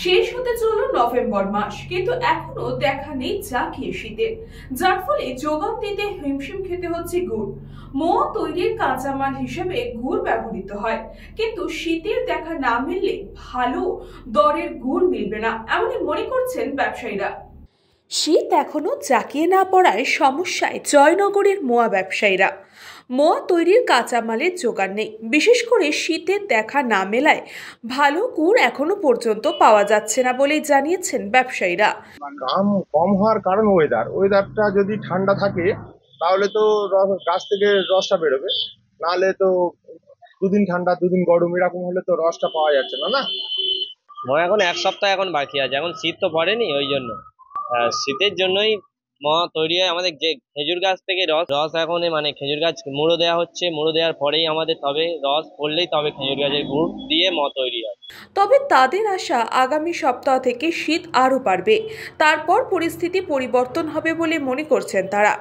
শেষ হতে চলল নভেম্বর মাস, কিন্তু এখনো দেখা নেই জাঁকিয়ে শীতের, যার ফলে যোগান দিতে হিমশিম খেতে হচ্ছে গুড়। মোয়া তৈরির কাঁচামাল হিসেবে গুড় ব্যবহৃত হয়, কিন্তু শীতের দেখা না মিললে ভালো দরের গুড় মিলবে না, এমনই মনে করছেন ব্যবসায়ীরা। শীত এখনো জাঁকিয়ে না পড়ায় সমস্যায় জয়নগরের মোয়া ব্যবসায়ীরা। মোয়া তৈরির কাঁচামালের জোগান নেই, বিশেষ করে শীতের দেখা না মেলায় ভালো গুড় এখনো পর্যন্ত পাওয়া যাচ্ছে না বলেই জানিয়েছেন ব্যবসায়ীরা। দাম কম হওয়ার কারণ ওয়েদারটা যদি ঠান্ডা থাকে তাহলে তো গাছ থেকে রসটা বেরোবে, নাহলে তো দুদিন ঠান্ডা দুদিন গরম এরকম হলে তো রসটা পাওয়া যাচ্ছে না। এখন এক সপ্তাহ এখন বাকি আছে, এখন শীত তো পড়েনি ওই জন্য। শীতের জন্যই তৈরি হয়। আমাদের যে খেজুর গাছ থেকে রস রস এখন মানে খেজুর গাছ মুড়ো দেওয়া হচ্ছে, মুড়ো দেওয়ার পরেই আমাদের তবে রস পড়লেই তবে খেজুর গাছের গুড় দিয়ে তৈরি হয়। তবে তাদের আশা আগামী সপ্তাহ থেকে শীত আরও বাড়বে, তারপর পরিস্থিতি পরিবর্তন হবে বলে মনে করছেন তারা।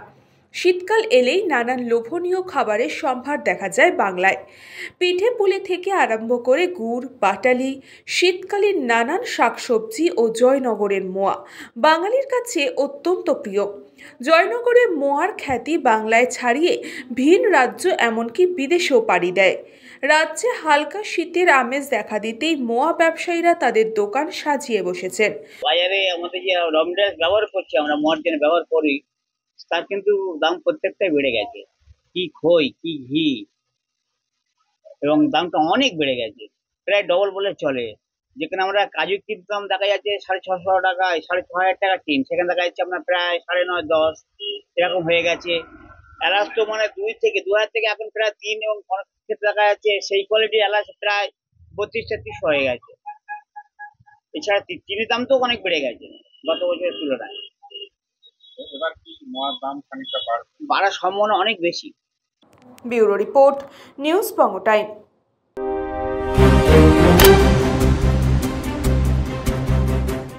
শীতকাল এলেই নানান লোভনীয় খাবারের সম্ভার দেখা যায় বাংলায়। পিঠে পুলি থেকে আরম্ভ করে গুড়, বাটালি, শীতকালীন নানান শাকসবজি ও জয়নগরের মোয়া বাঙালির কাছে অত্যন্ত প্রিয়। জয়নগরের মোয়ার খ্যাতি বাংলায় ছাড়িয়ে ভিন রাজ্য এমনকি বিদেশেও পাড়ি দেয়। রাজ্যে হালকা শীতের আমেজ দেখা দিতেই মোয়া ব্যবসায়ীরা তাদের দোকান সাজিয়ে বসেছেন। বাজারে আমাদের যে রমডাস ব্যবহার করছি, আমরা মোয়ার জন্য ব্যবহার করি, তার কিন্তু দাম প্রত্যেকটাই বেড়ে গেছে। কি খই কি ঘি, এবং দামটা অনেক বেড়ে গেছে, প্রায় ডবল বলে চলে। যেখানে আমরা কাজু কিনতাম দেখা যাচ্ছে 650 টাকায়, 6500 টাকা টিন, সেখানে দেখা যাচ্ছে আপনার প্রায় 9.5 10 এরকম হয়ে গেছে। এলাচ তো মানে 2000 থেকে এখন প্রায় 3, এবং অনেক ক্ষেত্রে দেখা যাচ্ছে সেই কোয়ালিটির এলাচ প্রায় 32-33 হয়ে গেছে। এছাড়া চিনির দাম তো অনেক বেড়ে গেছে গত বছরের তুলনায়। এবার কি মোয়ার দাম খানিকটা বাড়ার সম্ভাবনা অনেক বেশি। ব্যুরো রিপোর্ট, নিউজ বঙ্গ টাইম।